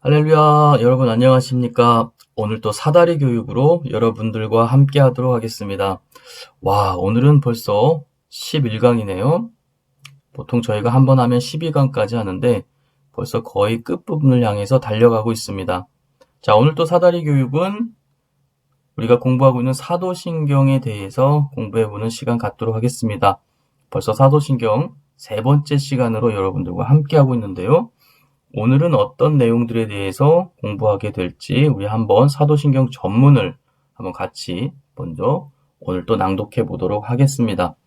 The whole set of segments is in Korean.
할렐루야, 여러분 안녕하십니까? 오늘 또 사다리 교육으로 여러분들과 함께 하도록 하겠습니다. 와, 오늘은 벌써 11강이네요. 보통 저희가 한 번 하면 12강까지 하는데 벌써 거의 끝부분을 향해서 달려가고 있습니다. 자, 오늘 또 사다리 교육은 우리가 공부하고 있는 사도신경에 대해서 공부해보는 시간 갖도록 하겠습니다. 벌써 사도신경 세 번째 시간으로 여러분들과 함께 하고 있는데요. 오늘은 어떤 내용들에 대해서 공부하게 될지 우리 한번 사도신경 전문을 한번 같이 먼저 오늘 또 낭독해 보도록 하겠습니다.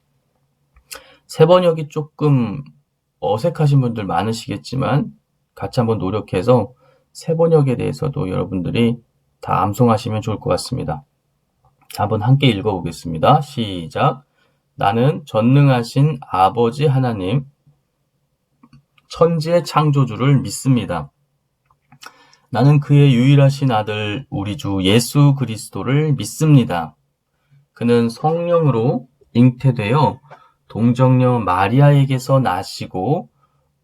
세 번역이 조금 어색하신 분들 많으시겠지만 같이 한번 노력해서 세 번역에 대해서도 여러분들이 다 암송하시면 좋을 것 같습니다. 한번 함께 읽어보겠습니다. 시작. 나는 전능하신 아버지 하나님, 천지의 창조주를 믿습니다. 나는 그의 유일하신 아들 우리 주 예수 그리스도를 믿습니다. 그는 성령으로 잉태되어 동정녀 마리아에게서 나시고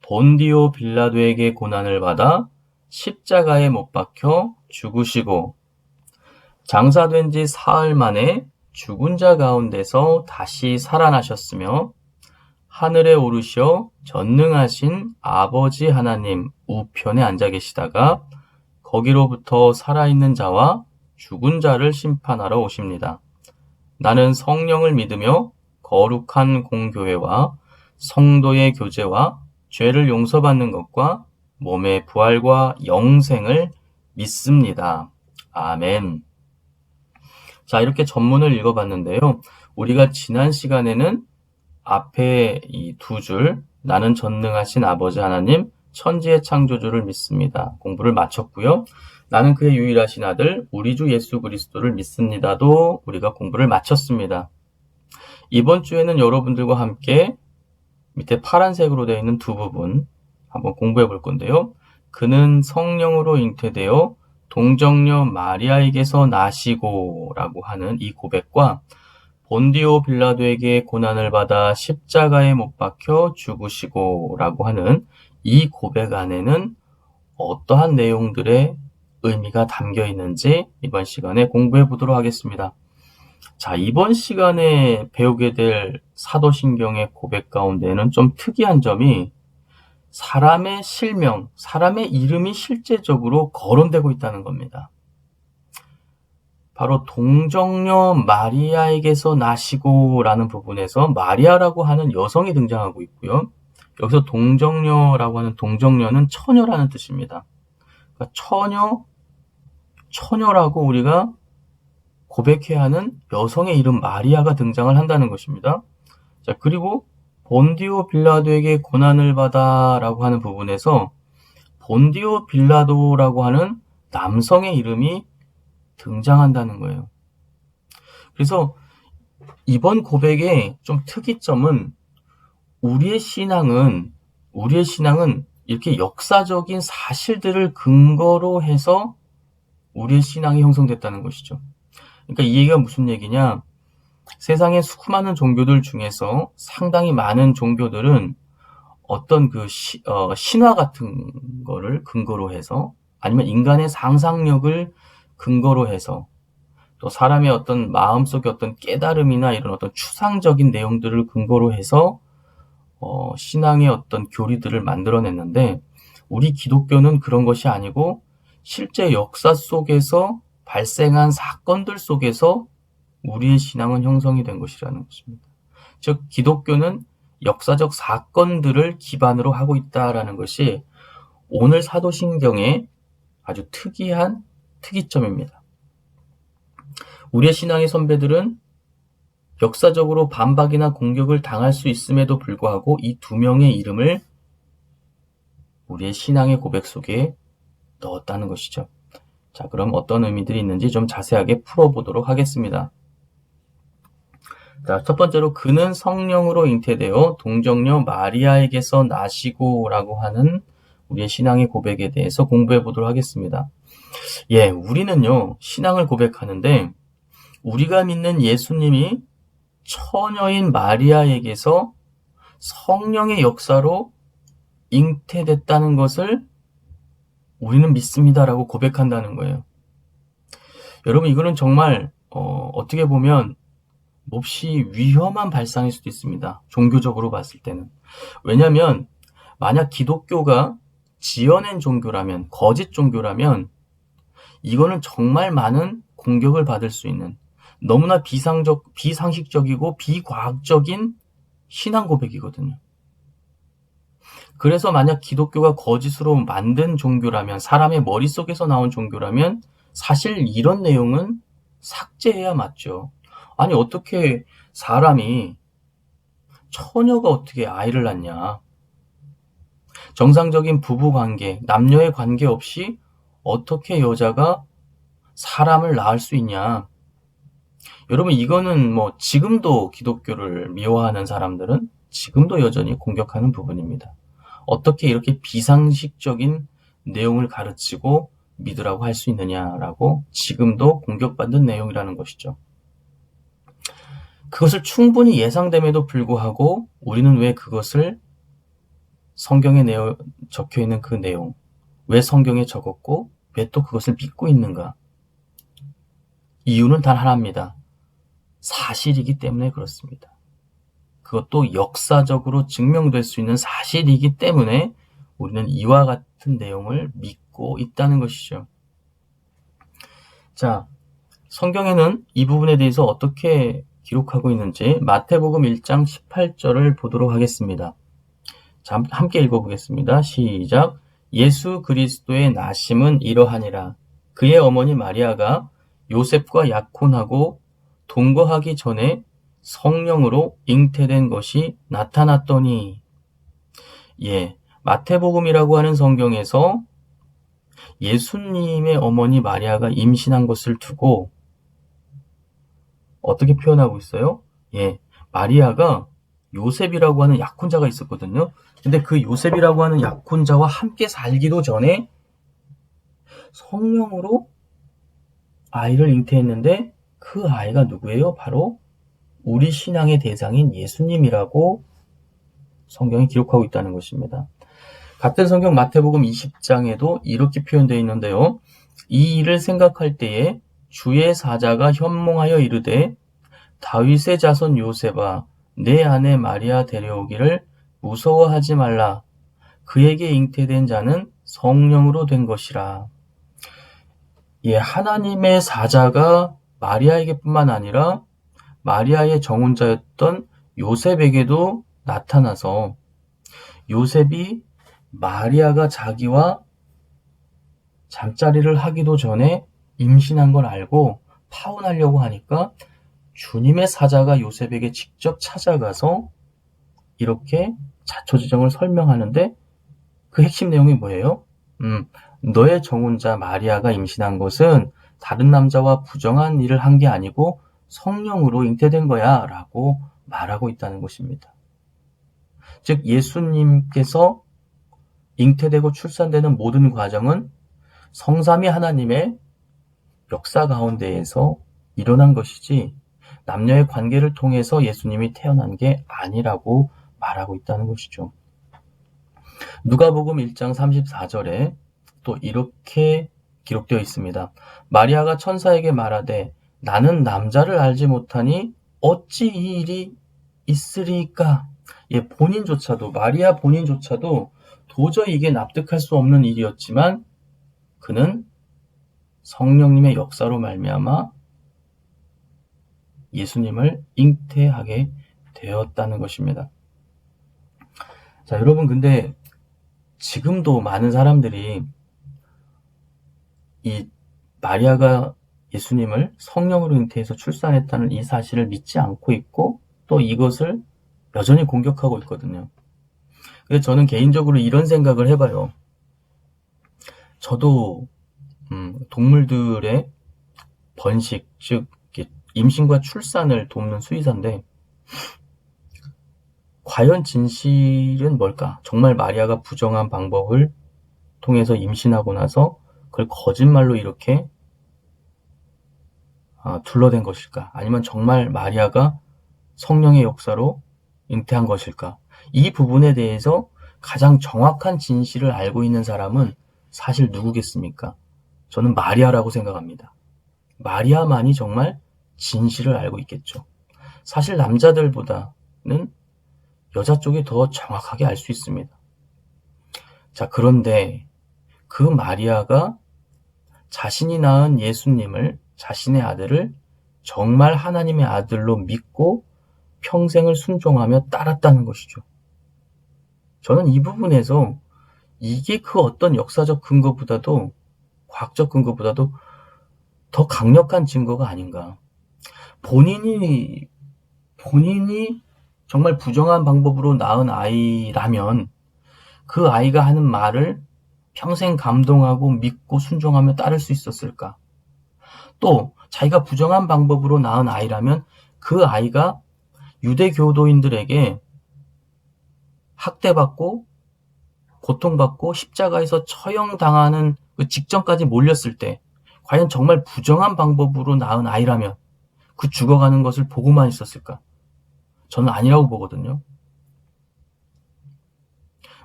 본디오 빌라도에게 고난을 받아 십자가에 못 박혀 죽으시고 장사된 지 사흘 만에 죽은 자 가운데서 다시 살아나셨으며 하늘에 오르셔 전능하신 아버지 하나님 우편에 앉아 계시다가 거기로부터 살아있는 자와 죽은 자를 심판하러 오십니다. 나는 성령을 믿으며 거룩한 공교회와 성도의 교제와 죄를 용서받는 것과 몸의 부활과 영생을 믿습니다. 아멘. 자, 이렇게 전문을 읽어봤는데요. 우리가 지난 시간에는 앞에 이 두 줄, 나는 전능하신 아버지 하나님, 천지의 창조주를 믿습니다. 공부를 마쳤고요. 나는 그의 유일하신 아들, 우리 주 예수 그리스도를 믿습니다도 우리가 공부를 마쳤습니다. 이번 주에는 여러분들과 함께 밑에 파란색으로 되어 있는 두 부분 한번 공부해 볼 건데요. 그는 성령으로 잉태되어 동정녀 마리아에게서 나시고 라고 하는 이 고백과 본디오 빌라도에게 고난을 받아 십자가에 못 박혀 죽으시고 라고 하는 이 고백 안에는 어떠한 내용들의 의미가 담겨 있는지 이번 시간에 공부해 보도록 하겠습니다. 자, 이번 시간에 배우게 될 사도신경의 고백 가운데는 좀 특이한 점이 사람의 실명, 사람의 이름이 실제적으로 거론되고 있다는 겁니다. 바로 동정녀 마리아에게서 나시고 라는 부분에서 마리아라고 하는 여성이 등장하고 있고요. 여기서 동정녀라고 하는 동정녀는 처녀라는 뜻입니다. 그러니까 처녀라고 우리가 고백해야 하는 여성의 이름 마리아가 등장을 한다는 것입니다. 자, 그리고 본디오 빌라도에게 고난을 받아 라고 하는 부분에서 본디오 빌라도라고 하는 남성의 이름이 등장한다는 거예요. 그래서 이번 고백의 좀 특이점은 우리의 신앙은 이렇게 역사적인 사실들을 근거로 해서 우리의 신앙이 형성됐다는 것이죠. 그러니까 이 얘기가 무슨 얘기냐? 세상의 수많은 종교들 중에서 상당히 많은 종교들은 어떤 신화 같은 거를 근거로 해서 아니면 인간의 상상력을 근거로 해서 또 사람의 어떤 마음속의 어떤 깨달음이나 이런 어떤 추상적인 내용들을 근거로 해서 신앙의 어떤 교리들을 만들어냈는데 우리 기독교는 그런 것이 아니고 실제 역사 속에서 발생한 사건들 속에서 우리의 신앙은 형성이 된 것이라는 것입니다. 즉 기독교는 역사적 사건들을 기반으로 하고 있다라는 것이 오늘 사도신경의 아주 특이한 특이점입니다. 우리의 신앙의 선배들은 역사적으로 반박이나 공격을 당할 수 있음에도 불구하고 이 두 명의 이름을 우리의 신앙의 고백 속에 넣었다는 것이죠. 자, 그럼 어떤 의미들이 있는지 좀 자세하게 풀어보도록 하겠습니다. 자, 첫 번째로 그는 성령으로 잉태되어 동정녀 마리아에게서 나시고 라고 하는 우리의 신앙의 고백에 대해서 공부해 보도록 하겠습니다. 예, 우리는요, 신앙을 고백하는데 우리가 믿는 예수님이 처녀인 마리아에게서 성령의 역사로 잉태됐다는 것을 우리는 믿습니다라고 고백한다는 거예요. 여러분, 이거는 정말 어떻게 보면 몹시 위험한 발상일 수도 있습니다. 종교적으로 봤을 때는. 왜냐하면 만약 기독교가 지어낸 종교라면, 거짓 종교라면 이거는 정말 많은 공격을 받을 수 있는 너무나 비상식적이고 비과학적인 신앙 고백이거든요. 그래서 만약 기독교가 거짓으로 만든 종교라면, 사람의 머릿속에서 나온 종교라면 사실 이런 내용은 삭제해야 맞죠. 아니, 어떻게 사람이, 처녀가 어떻게 아이를 낳냐. 정상적인 부부관계, 남녀의 관계 없이 어떻게 여자가 사람을 낳을 수 있냐. 여러분, 이거는 뭐 지금도 기독교를 미워하는 사람들은 지금도 여전히 공격하는 부분입니다. 어떻게 이렇게 비상식적인 내용을 가르치고 믿으라고 할 수 있느냐라고 지금도 공격받는 내용이라는 것이죠. 그것을 충분히 예상됨에도 불구하고 우리는 왜 그것을 성경에 적혀 있는 그 내용, 왜 성경에 적었고 왜 또 그것을 믿고 있는가? 이유는 단 하나입니다. 사실이기 때문에 그렇습니다. 그것도 역사적으로 증명될 수 있는 사실이기 때문에 우리는 이와 같은 내용을 믿고 있다는 것이죠. 자, 성경에는 이 부분에 대해서 어떻게 기록하고 있는지 마태복음 1장 18절을 보도록 하겠습니다. 자, 함께 읽어보겠습니다. 시작. 예수 그리스도의 나심은 이러하니라. 그의 어머니 마리아가 요셉과 약혼하고 동거하기 전에 성령으로 잉태된 것이 나타났더니, 마태복음이라고 하는 성경에서 예수님의 어머니 마리아가 임신한 것을 두고 어떻게 표현하고 있어요? 마리아가 요셉이라고 하는 약혼자가 있었거든요. 근데 그 요셉이라고 하는 약혼자와 함께 살기도 전에 성령으로 아이를 잉태했는데 그 아이가 누구예요? 바로 우리 신앙의 대상인 예수님이라고 성경이 기록하고 있다는 것입니다. 같은 성경 마태복음 20장에도 이렇게 표현되어 있는데요. 이 일을 생각할 때에 주의 사자가 현몽하여 이르되 다윗의 자손 요셉아 내 아내 마리아 데려오기를 무서워하지 말라. 그에게 잉태된 자는 성령으로 된 것이라. 하나님의 사자가 마리아에게뿐만 아니라 마리아의 정혼자였던 요셉에게도 나타나서 요셉이 마리아가 자기와 잠자리를 하기도 전에 임신한 걸 알고 파혼하려고 하니까 주님의 사자가 요셉에게 직접 찾아가서 이렇게 자초지정을 설명하는데 그 핵심 내용이 뭐예요? 너의 정혼자 마리아가 임신한 것은 다른 남자와 부정한 일을 한 게 아니고 성령으로 잉태된 거야 라고 말하고 있다는 것입니다. 즉 예수님께서 잉태되고 출산되는 모든 과정은 성삼위 하나님의 역사 가운데에서 일어난 것이지 남녀의 관계를 통해서 예수님이 태어난 게 아니라고 말하고 있다는 것이죠. 누가복음 1장 34절에 또 이렇게 기록되어 있습니다. 마리아가 천사에게 말하되 나는 남자를 알지 못하니 어찌 이 일이 있으리까? 마리아 본인조차도 도저히 이게 납득할 수 없는 일이었지만 그는 성령님의 역사로 말미암아 예수님을 잉태하게 되었다는 것입니다. 자, 여러분, 근데 지금도 많은 사람들이 이 마리아가 예수님을 성령으로 잉태해서 출산했다는 이 사실을 믿지 않고 있고 또 이것을 여전히 공격하고 있거든요. 그래서 저는 개인적으로 이런 생각을 해봐요. 저도 동물들의 번식, 즉 임신과 출산을 돕는 수의사인데 과연 진실은 뭘까? 정말 마리아가 부정한 방법을 통해서 임신하고 나서 그걸 거짓말로 이렇게 둘러댄 것일까? 아니면 정말 마리아가 성령의 역사로 잉태한 것일까? 이 부분에 대해서 가장 정확한 진실을 알고 있는 사람은 사실 누구겠습니까? 저는 마리아라고 생각합니다. 마리아만이 정말 진실을 알고 있겠죠. 사실 남자들보다는 여자 쪽이 더 정확하게 알 수 있습니다. 자, 그런데 그 마리아가 자신이 낳은 예수님을, 자신의 아들을 정말 하나님의 아들로 믿고 평생을 순종하며 따랐다는 것이죠. 저는 이 부분에서 이게 그 어떤 역사적 근거보다도, 과학적 근거보다도 더 강력한 증거가 아닌가. 본인이 정말 부정한 방법으로 낳은 아이라면 그 아이가 하는 말을 평생 감동하고 믿고 순종하며 따를 수 있었을까? 또 자기가 부정한 방법으로 낳은 아이라면 그 아이가 유대 교도인들에게 학대받고 고통받고 십자가에서 처형당하는 그 직전까지 몰렸을 때 과연 정말 부정한 방법으로 낳은 아이라면 그 죽어가는 것을 보고만 있었을까? 저는 아니라고 보거든요.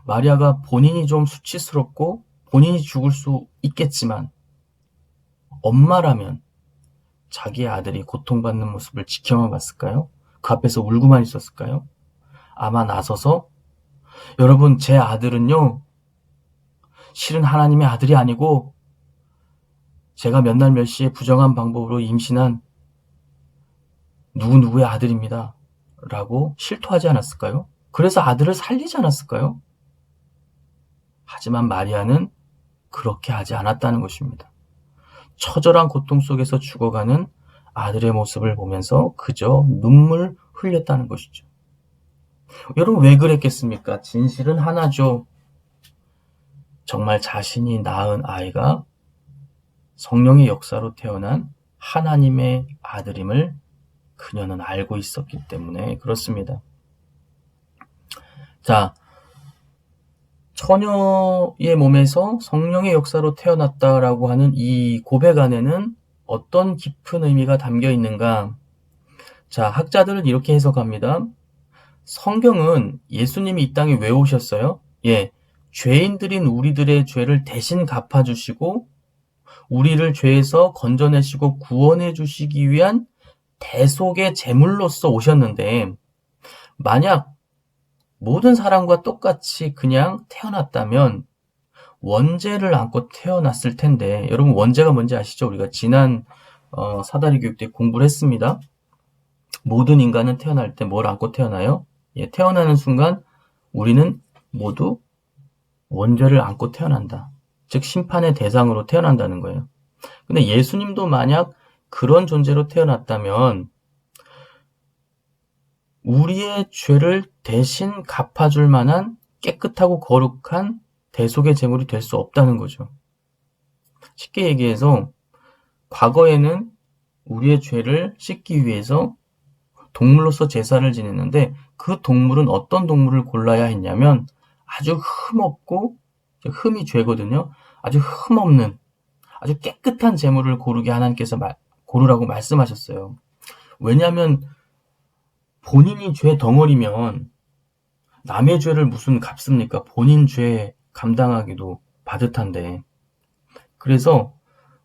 마리아가 본인이 좀 수치스럽고 본인이 죽을 수 있겠지만 엄마라면 자기의 아들이 고통받는 모습을 지켜만 봤을까요? 그 앞에서 울고만 있었을까요? 아마 나서서 여러분, 제 아들은요, 실은 하나님의 아들이 아니고 제가 몇 날 몇 시에 부정한 방법으로 임신한 누구누구의 아들입니다. 라고 실토하지 않았을까요? 그래서 아들을 살리지 않았을까요? 하지만 마리아는 그렇게 하지 않았다는 것입니다. 처절한 고통 속에서 죽어가는 아들의 모습을 보면서 그저 눈물 흘렸다는 것이죠. 여러분, 왜 그랬겠습니까? 진실은 하나죠. 정말 자신이 낳은 아이가 성령의 역사로 태어난 하나님의 아들임을 그녀는 알고 있었기 때문에 그렇습니다. 자, 처녀의 몸에서 성령의 역사로 태어났다라고 하는 이 고백 안에는 어떤 깊은 의미가 담겨 있는가? 자, 학자들은 이렇게 해석합니다. 성경은 예수님이 이 땅에 왜 오셨어요? 예, 죄인들인 우리들의 죄를 대신 갚아주시고 우리를 죄에서 건져내시고 구원해 주시기 위한 대속의 제물로서 오셨는데, 만약 모든 사람과 똑같이 그냥 태어났다면 원죄를 안고 태어났을 텐데, 여러분 원죄가 뭔지 아시죠? 우리가 지난 사다리 교육 때 공부를 했습니다. 모든 인간은 태어날 때 뭘 안고 태어나요? 예, 태어나는 순간 우리는 모두 원죄를 안고 태어난다. 즉 심판의 대상으로 태어난다는 거예요. 근데 예수님도 만약 그런 존재로 태어났다면 우리의 죄를 대신 갚아줄 만한 깨끗하고 거룩한 대속의 제물이 될 수 없다는 거죠. 쉽게 얘기해서 과거에는 우리의 죄를 씻기 위해서 동물로서 제사를 지냈는데 그 동물은 어떤 동물을 골라야 했냐면 아주 흠없고, 흠이 죄거든요. 아주 흠없는 아주 깨끗한 제물을 고르게 하나님께서 고르라고 말씀하셨어요. 왜냐하면 본인이 죄 덩어리면 남의 죄를 무슨 갚습니까? 본인 죄 감당하기도 바듯한데. 그래서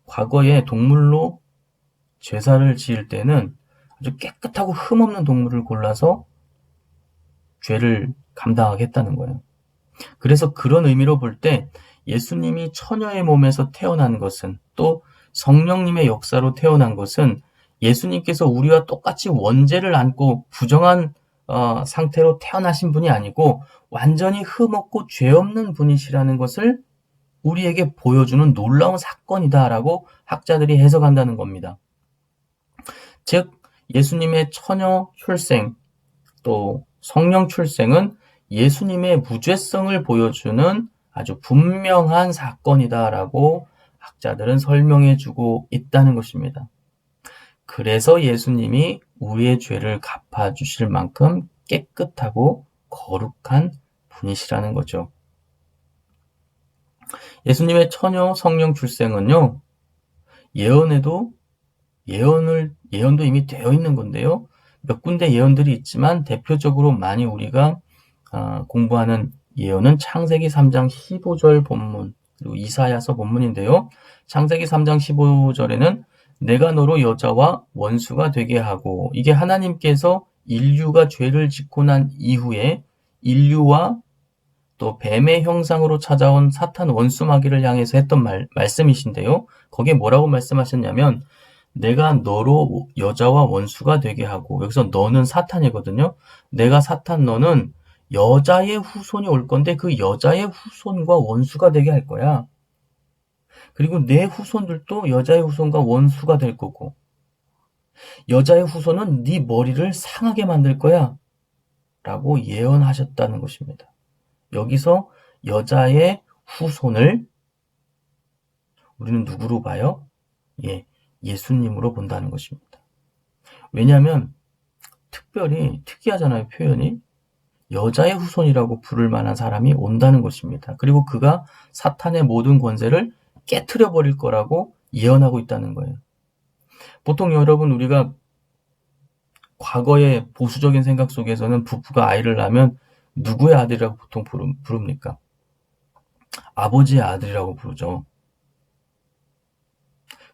과거에 동물로 제사를 지을 때는 아주 깨끗하고 흠없는 동물을 골라서 죄를 감당하게 했다는 거예요. 그래서 그런 의미로 볼 때 예수님이 처녀의 몸에서 태어난 것은, 또 성령님의 역사로 태어난 것은 예수님께서 우리와 똑같이 원죄를 안고 부정한 상태로 태어나신 분이 아니고 완전히 흠없고 죄 없는 분이시라는 것을 우리에게 보여주는 놀라운 사건이다라고 학자들이 해석한다는 겁니다. 즉 예수님의 처녀 출생, 또 성령 출생은 예수님의 무죄성을 보여주는 아주 분명한 사건이다라고 학자들은 설명해주고 있다는 것입니다. 그래서 예수님이 우리의 죄를 갚아주실 만큼 깨끗하고 거룩한 분이시라는 거죠. 예수님의 처녀 성령 출생은요, 예언도 이미 되어 있는 건데요. 몇 군데 예언들이 있지만 대표적으로 많이 우리가 공부하는 예언은 창세기 3장 15절 본문, 그리고 이사야서 본문인데요. 창세기 3장 15절에는 내가 너로 여자와 원수가 되게 하고, 이게 하나님께서 인류가 죄를 짓고 난 이후에 인류와 또 뱀의 형상으로 찾아온 사탄 원수 마귀를 향해서 했던 말씀이신데요. 거기에 뭐라고 말씀하셨냐면 내가 너로 여자와 원수가 되게 하고, 여기서 너는 사탄이거든요. 내가 사탄, 너는 여자의 후손이 올 건데 그 여자의 후손과 원수가 되게 할 거야. 그리고 내 후손들도 여자의 후손과 원수가 될 거고, 여자의 후손은 네 머리를 상하게 만들 거야 라고 예언하셨다는 것입니다. 여기서 여자의 후손을 우리는 누구로 봐요? 예수님으로 본다는 것입니다. 왜냐하면 특이하잖아요, 표현이. 여자의 후손이라고 부를 만한 사람이 온다는 것입니다. 그리고 그가 사탄의 모든 권세를 깨트려 버릴 거라고 예언하고 있다는 거예요. 보통 여러분, 우리가 과거의 보수적인 생각 속에서는 부부가 아이를 낳으면 누구의 아들이라고 보통 부릅니까? 아버지의 아들이라고 부르죠.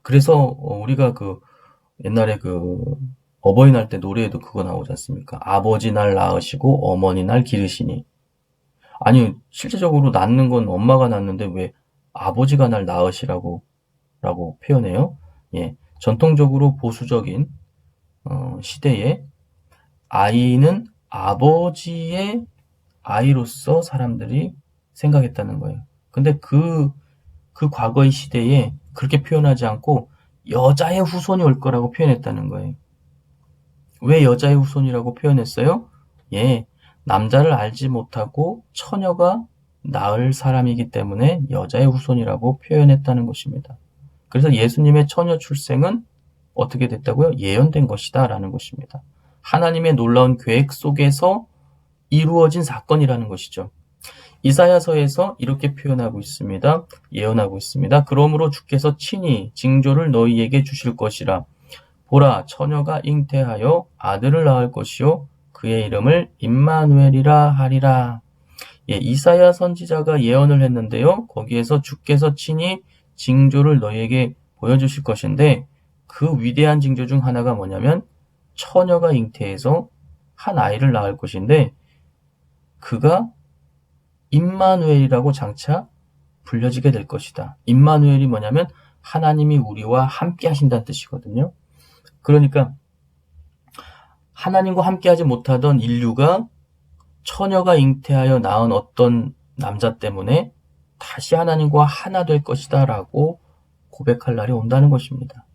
그래서 우리가 옛날에 어버이날 때 노래에도 그거 나오지 않습니까? 아버지 날 낳으시고 어머니 날 기르시니. 아니, 실제적으로 낳는 건 엄마가 낳는데 왜 아버지가 날 낳으시라고 표현해요? 전통적으로 보수적인 시대에 아이는 아버지의 아이로서 사람들이 생각했다는 거예요. 근데 그 과거의 시대에 그렇게 표현하지 않고 여자의 후손이 올 거라고 표현했다는 거예요. 왜 여자의 후손이라고 표현했어요? 남자를 알지 못하고 처녀가 낳을 사람이기 때문에 여자의 후손이라고 표현했다는 것입니다. 그래서 예수님의 처녀 출생은 어떻게 됐다고요? 예언된 것이다 라는 것입니다. 하나님의 놀라운 계획 속에서 이루어진 사건이라는 것이죠. 이사야서에서 이렇게 표현하고 있습니다. 예언하고 있습니다. 그러므로 주께서 친히 징조를 너희에게 주실 것이라. 보라, 처녀가 잉태하여 아들을 낳을 것이요 그의 이름을 임마누엘이라 하리라. 이사야 선지자가 예언을 했는데요. 거기에서 주께서 친히 징조를 너희에게 보여주실 것인데, 그 위대한 징조 중 하나가 뭐냐면 처녀가 잉태해서 한 아이를 낳을 것인데, 그가 임마누엘이라고 장차 불려지게 될 것이다. 임마누엘이 뭐냐면 하나님이 우리와 함께 하신다는 뜻이거든요. 그러니까 하나님과 함께하지 못하던 인류가 처녀가 잉태하여 낳은 어떤 남자 때문에 다시 하나님과 하나 될 것이다 라고 고백할 날이 온다는 것입니다.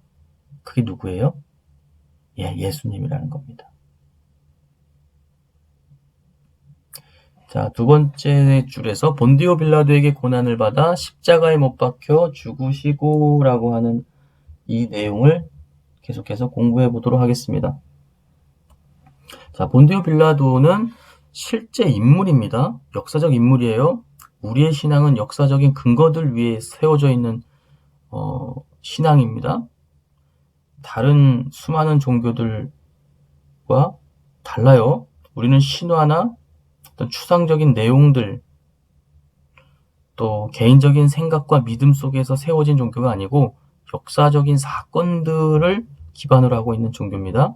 그게 누구예요? 예수님이라는 겁니다. 자, 두 번째 줄에서 본디오 빌라도에게 고난을 받아 십자가에 못 박혀 죽으시고 라고 하는 이 내용을 계속해서 공부해 보도록 하겠습니다. 자, 본디오 빌라도는 실제 인물입니다. 역사적 인물이에요. 우리의 신앙은 역사적인 근거들 위에 세워져 있는 신앙입니다. 다른 수많은 종교들과 달라요. 우리는 신화나 어떤 추상적인 내용들, 또 개인적인 생각과 믿음 속에서 세워진 종교가 아니고 역사적인 사건들을 기반으로 하고 있는 종교입니다.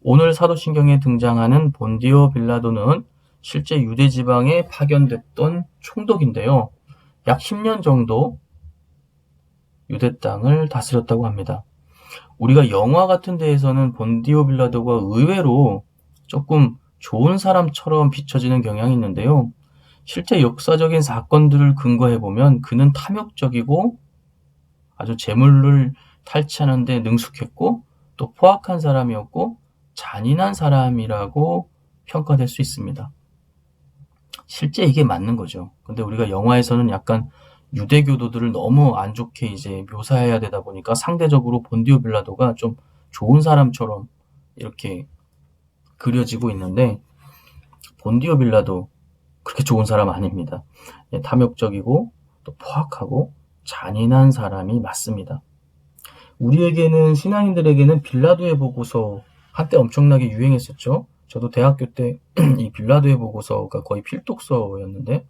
오늘 사도신경에 등장하는 본디오 빌라도는 실제 유대 지방에 파견됐던 총독인데요. 약 10년 정도 유대 땅을 다스렸다고 합니다. 우리가 영화 같은 데에서는 본디오 빌라도가 의외로 조금 좋은 사람처럼 비춰지는 경향이 있는데요. 실제 역사적인 사건들을 근거해보면 그는 탐욕적이고 아주 재물을 탈취하는 데 능숙했고 또 포악한 사람이었고 잔인한 사람이라고 평가될 수 있습니다. 실제 이게 맞는 거죠. 근데 우리가 영화에서는 약간 유대교도들을 너무 안 좋게 이제 묘사해야 되다 보니까 상대적으로 본디오 빌라도가 좀 좋은 사람처럼 이렇게 그려지고 있는데, 본디오 빌라도 그렇게 좋은 사람 아닙니다. 탐욕적이고 또 포악하고 잔인한 사람이 맞습니다. 우리에게는, 신앙인들에게는 빌라도의 보고서 한때 엄청나게 유행했었죠. 저도 대학교 때 이 빌라도의 보고서가 거의 필독서였는데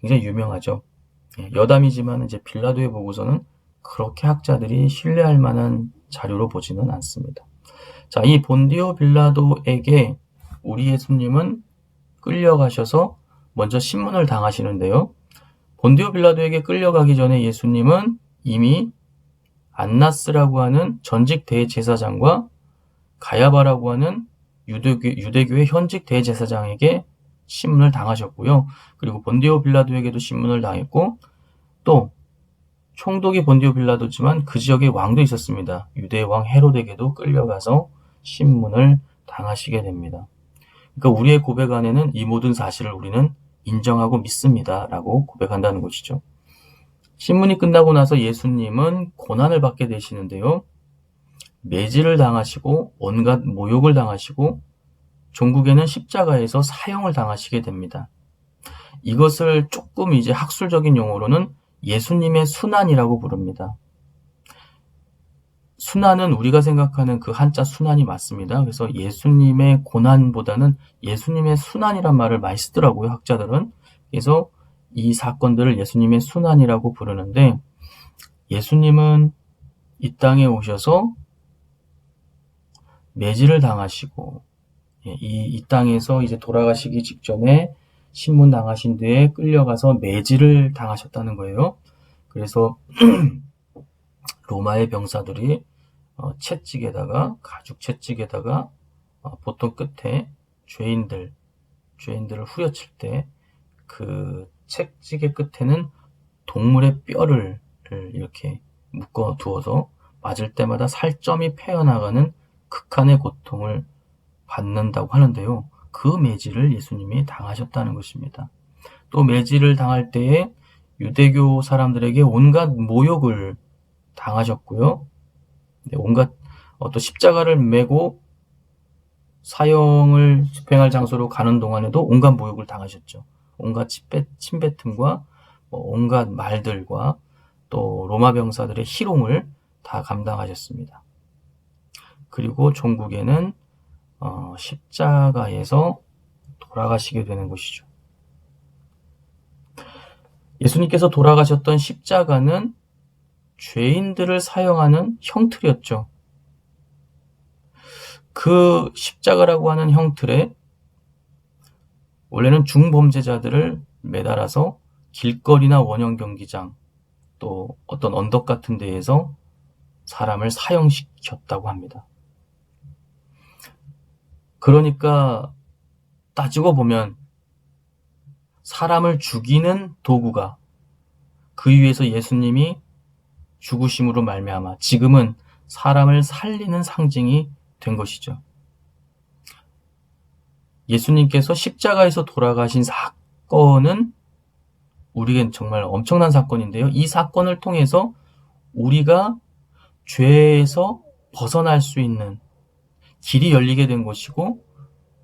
굉장히 유명하죠. 여담이지만 이제 빌라도의 보고서는 그렇게 학자들이 신뢰할 만한 자료로 보지는 않습니다. 자, 이 본디오 빌라도에게 우리 예수님은 끌려가셔서 먼저 신문을 당하시는데요. 본디오 빌라도에게 끌려가기 전에 예수님은 이미 안나스라고 하는 전직 대제사장과 가야바라고 하는 유대교의 현직 대제사장에게 신문을 당하셨고요. 그리고 본디오 빌라도에게도 신문을 당했고, 또 총독이 본디오 빌라도지만 그 지역에 왕도 있었습니다. 유대 왕 헤롯에게도 끌려가서 신문을 당하시게 됩니다. 그러니까 우리의 고백 안에는 이 모든 사실을 우리는 인정하고 믿습니다 라고 고백한다는 것이죠. 신문이 끝나고 나서 예수님은 고난을 받게 되시는데요. 매질을 당하시고 온갖 모욕을 당하시고 종국에는 십자가에서 사형을 당하시게 됩니다. 이것을 조금 이제 학술적인 용어로는 예수님의 순환이라고 부릅니다. 순환은 우리가 생각하는 그 한자 순환이 맞습니다. 그래서 예수님의 고난보다는 예수님의 순환이란 말을 많이 쓰더라고요, 학자들은. 그래서 이 사건들을 예수님의 순환이라고 부르는데, 예수님은 이 땅에 오셔서 매질을 당하시고, 이 땅에서 이제 돌아가시기 직전에 신문 당하신 뒤에 끌려가서 매질을 당하셨다는 거예요. 그래서 로마의 병사들이 채찍에다가, 가죽 채찍에다가 보통 끝에 죄인들을 후려칠 때 그 채찍의 끝에는 동물의 뼈를 이렇게 묶어 두어서 맞을 때마다 살점이 패어나가는 극한의 고통을 받는다고 하는데요. 그 매질을 예수님이 당하셨다는 것입니다. 또 매질을 당할 때에 유대교 사람들에게 온갖 모욕을 당하셨고요. 온갖 또 십자가를 메고 사형을 집행할 장소로 가는 동안에도 온갖 모욕을 당하셨죠. 온갖 침뱉음과 온갖 말들과 또 로마 병사들의 희롱을 다 감당하셨습니다. 그리고 종국에는 십자가에서 돌아가시게 되는 것이죠. 예수님께서 돌아가셨던 십자가는 죄인들을 사형하는 형틀이었죠. 그 십자가라고 하는 형틀에 원래는 중범죄자들을 매달아서 길거리나 원형 경기장 또 어떤 언덕 같은 데에서 사람을 사형시켰다고 합니다. 그러니까 따지고 보면 사람을 죽이는 도구가 그 위에서 예수님이 죽으심으로 말미암아 지금은 사람을 살리는 상징이 된 것이죠. 예수님께서 십자가에서 돌아가신 사건은 우리에겐 정말 엄청난 사건인데요. 이 사건을 통해서 우리가 죄에서 벗어날 수 있는 길이 열리게 된 것이고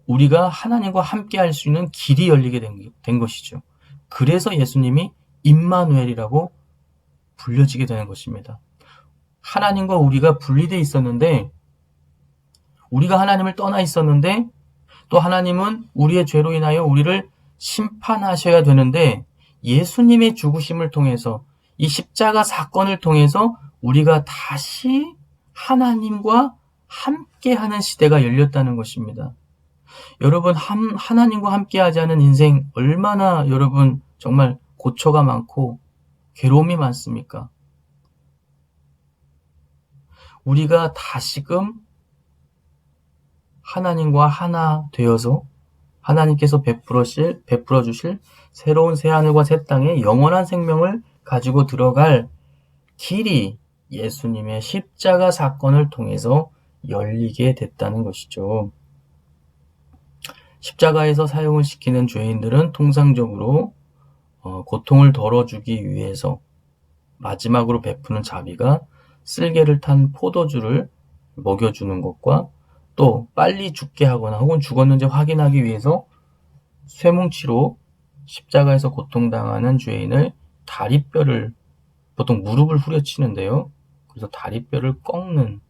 우리가 하나님과 함께 할 수 있는 길이 열리게 된 것이죠. 그래서 예수님이 임마누엘이라고 불려지게 되는 것입니다. 하나님과 우리가 분리되어 있었는데 우리가 하나님을 떠나 있었는데 또 하나님은 우리의 죄로 인하여 우리를 심판하셔야 되는데 예수님의 죽으심을 통해서 이 십자가 사건을 통해서 우리가 다시 하나님과 함께하는 시대가 열렸다는 것입니다. 여러분 하나님과 함께하지 않은 인생 얼마나 여러분 정말 고초가 많고 괴로움이 많습니까? 우리가 다시금 하나님과 하나 되어서 하나님께서 베풀어 주실 새로운 새하늘과 새 땅에 영원한 생명을 가지고 들어갈 길이 예수님의 십자가 사건을 통해서 열리게 됐다는 것이죠. 십자가에서 사형을 시키는 죄인들은 통상적으로 고통을 덜어주기 위해서 마지막으로 베푸는 자비가 쓸개를 탄 포도주를 먹여주는 것과 또 빨리 죽게 하거나 혹은 죽었는지 확인하기 위해서 쇠뭉치로 십자가에서 고통당하는 죄인을 다리뼈를 보통 무릎을 후려치는데요. 그래서 다리뼈를 꺾는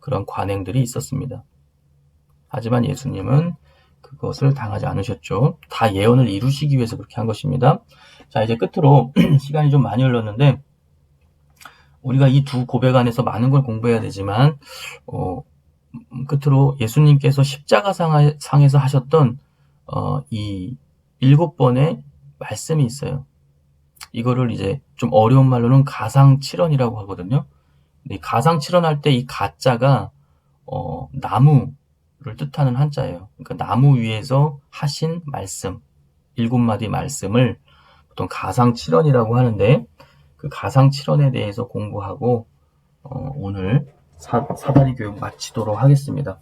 그런 관행들이 있었습니다. 하지만 예수님은 그것을 당하지 않으셨죠. 다 예언을 이루시기 위해서 그렇게 한 것입니다. 자, 이제 끝으로 시간이 좀 많이 흘렀는데 우리가 이 두 고백 안에서 많은 걸 공부해야 되지만 끝으로 예수님께서 십자가상에서 하셨던 이 7번의 말씀이 있어요. 이거를 이제 좀 어려운 말로는 가상칠언이라고 하거든요. 이 가상칠언할 때 이 가자가 나무를 뜻하는 한자예요. 그러니까 나무 위에서 하신 말씀, 7마디 말씀을 보통 가상칠언이라고 하는데 그 가상칠언에 대해서 공부하고 오늘 사다리 교육 마치도록 하겠습니다.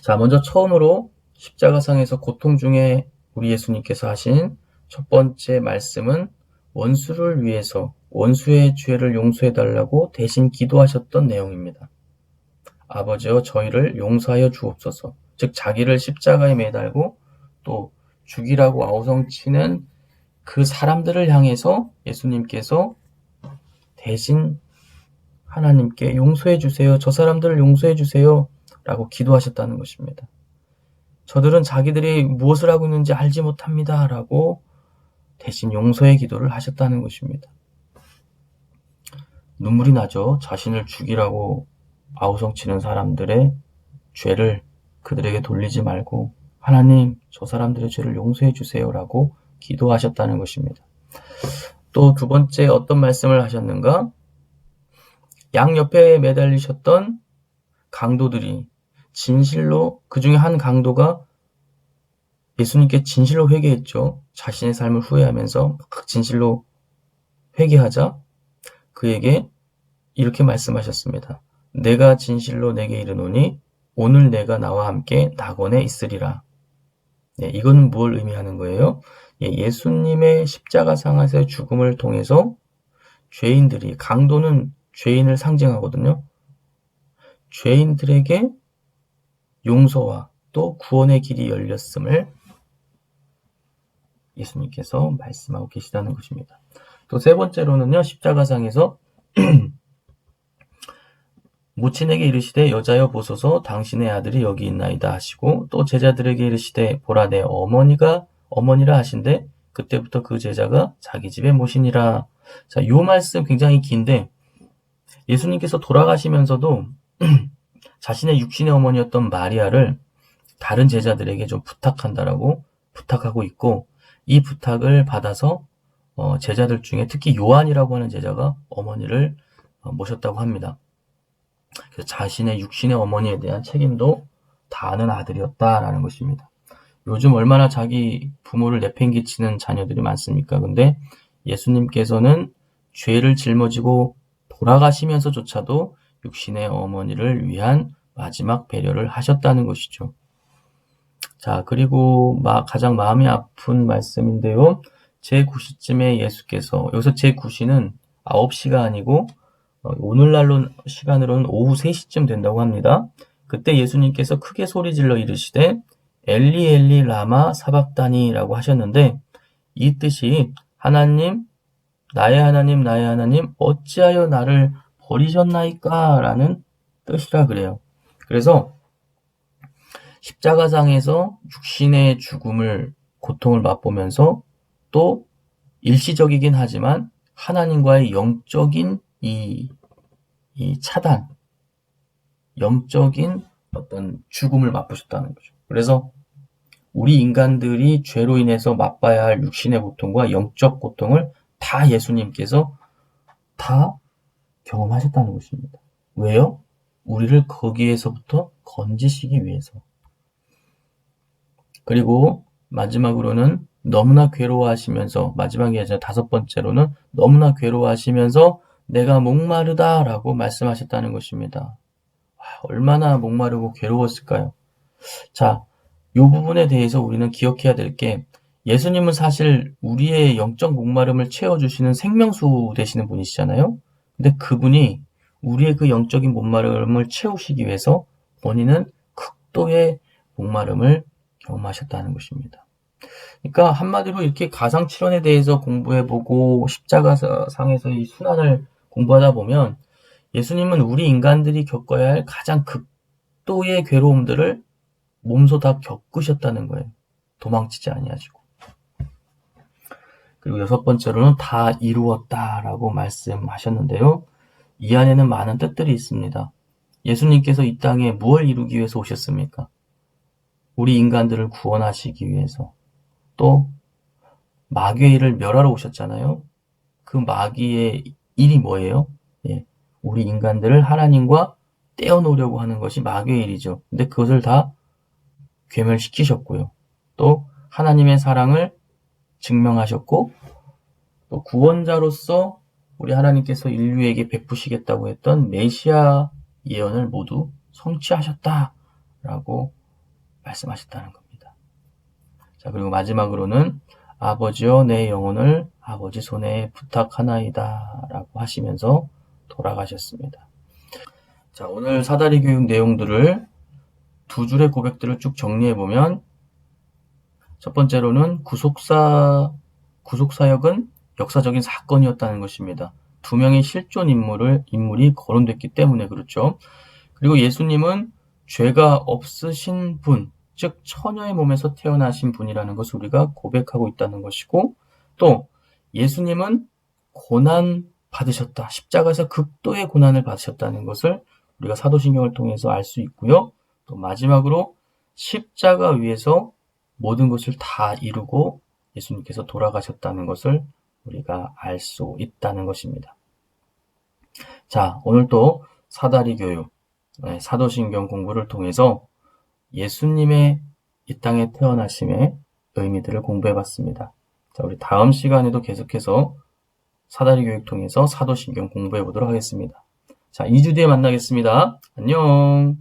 자, 먼저 처음으로 십자가상에서 고통 중에 우리 예수님께서 하신 첫 번째 말씀은 원수를 위해서 원수의 죄를 용서해달라고 대신 기도하셨던 내용입니다. 아버지여 저희를 용서하여 주옵소서. 즉 자기를 십자가에 매달고 또 죽이라고 아우성치는 그 사람들을 향해서 예수님께서 대신 하나님께 용서해 주세요. 저 사람들을 용서해 주세요. 라고 기도하셨다는 것입니다. 저들은 자기들이 무엇을 하고 있는지 알지 못합니다. 라고 대신 용서의 기도를 하셨다는 것입니다. 눈물이 나죠. 자신을 죽이라고 아우성치는 사람들의 죄를 그들에게 돌리지 말고 하나님 저 사람들의 죄를 용서해 주세요. 라고 기도하셨다는 것입니다. 또 두 번째 어떤 말씀을 하셨는가? 양 옆에 매달리셨던 강도들이 진실로 그 중에 한 강도가 예수님께 진실로 회개했죠. 자신의 삶을 후회하면서 진실로 회개하자 그에게 이렇게 말씀하셨습니다. 내가 진실로 내게 이르노니 오늘 내가 나와 함께 낙원에 있으리라. 네, 이거는 뭘 의미하는 거예요? 예수님의 십자가상에서의 죽음을 통해서 죄인들이 강도는 죄인을 상징하거든요. 죄인들에게 용서와 또 구원의 길이 열렸음을 예수님께서 말씀하고 계시다는 것입니다. 또 세 번째로는요. 십자가상에서 모친에게 이르시되 여자여 보소서 당신의 아들이 여기 있나이다 하시고 또 제자들에게 이르시되 보라 내 어머니라 하신데 그때부터 그 제자가 자기 집에 모시니라. 자, 요 말씀 굉장히 긴데 예수님께서 돌아가시면서도 자신의 육신의 어머니였던 마리아를 다른 제자들에게 좀 부탁한다라고 부탁하고 있고 이 부탁을 받아서 제자들 중에 특히 요한이라고 하는 제자가 어머니를 모셨다고 합니다. 그래서 자신의 육신의 어머니에 대한 책임도 다하는 아들이었다라는 것입니다. 요즘 얼마나 자기 부모를 내팽개치는 자녀들이 많습니까? 근데 예수님께서는 죄를 짊어지고 돌아가시면서조차도 육신의 어머니를 위한 마지막 배려를 하셨다는 것이죠. 자, 그리고 가장 마음이 아픈 말씀인데요. 제9시쯤에 예수께서, 여기서 제9시는 9시가 아니고 오늘날로 시간으로는 오후 3시쯤 된다고 합니다. 그때 예수님께서 크게 소리질러 이르시되 엘리 엘리 라마 사박다니라고 하셨는데 이 뜻이 하나님 나의 하나님 어찌하여 나를 버리셨나이까 라는 뜻이라 그래요. 그래서 십자가상에서 육신의 죽음을 고통을 맛보면서 또 일시적이긴 하지만 하나님과의 영적인 이 차단, 영적인 어떤 죽음을 맛보셨다는 거죠. 그래서 우리 인간들이 죄로 인해서 맛봐야 할 육신의 고통과 영적 고통을 다 예수님께서 다 경험하셨다는 것입니다. 왜요? 우리를 거기에서부터 건지시기 위해서. 그리고 마지막으로는 너무나 괴로워하시면서 마지막이 아니라 5번째로는 너무나 괴로워하시면서 내가 목마르다 라고 말씀하셨다는 것입니다. 얼마나 목마르고 괴로웠을까요? 자, 이 부분에 대해서 우리는 기억해야 될 게 예수님은 사실 우리의 영적 목마름을 채워주시는 생명수 되시는 분이시잖아요. 근데 그분이 우리의 그 영적인 목마름을 채우시기 위해서 본인은 극도의 목마름을 경험하셨다는 것입니다. 그러니까 한마디로 이렇게 가상칠언에 대해서 공부해보고 십자가상에서의 순환을 공부하다 보면 예수님은 우리 인간들이 겪어야 할 가장 극도의 괴로움들을 몸소 다 겪으셨다는 거예요. 도망치지 아니하시고. 그리고 여섯 번째로는 다 이루었다라고 말씀하셨는데요. 이 안에는 많은 뜻들이 있습니다. 예수님께서 이 땅에 무엇을 이루기 위해서 오셨습니까? 우리 인간들을 구원하시기 위해서. 또 마귀의 일을 멸하러 오셨잖아요. 그 마귀의 일이 뭐예요? 예, 우리 인간들을 하나님과 떼어놓으려고 하는 것이 마귀의 일이죠. 근데 그것을 다 괴멸시키셨고요. 또 하나님의 사랑을 증명하셨고, 또 구원자로서 우리 하나님께서 인류에게 베푸시겠다고 했던 메시아 예언을 모두 성취하셨다라고 말씀하셨다는 겁니다. 자, 그리고 마지막으로는 아버지여 내 영혼을 아버지 손에 부탁하나이다 라고 하시면서 돌아가셨습니다. 자, 오늘 사다리 교육 내용들을 두 줄의 고백들을 쭉 정리해보면, 첫 번째로는 구속사역은 역사적인 사건이었다는 것입니다. 두 명의 실존 인물이 거론됐기 때문에 그렇죠. 그리고 예수님은 죄가 없으신 분, 즉 처녀의 몸에서 태어나신 분이라는 것을 우리가 고백하고 있다는 것이고, 또 예수님은 고난 받으셨다. 십자가에서 극도의 고난을 받으셨다는 것을 우리가 사도신경을 통해서 알 수 있고요. 또 마지막으로 십자가 위에서 모든 것을 다 이루고 예수님께서 돌아가셨다는 것을 우리가 알 수 있다는 것입니다. 자, 오늘 또 사다리 교육, 사도신경 공부를 통해서 예수님의 이 땅에 태어나심의 의미들을 공부해봤습니다. 자, 우리 다음 시간에도 계속해서 사다리 교육 통해서 사도신경 공부해보도록 하겠습니다. 자, 2주 뒤에 만나겠습니다. 안녕.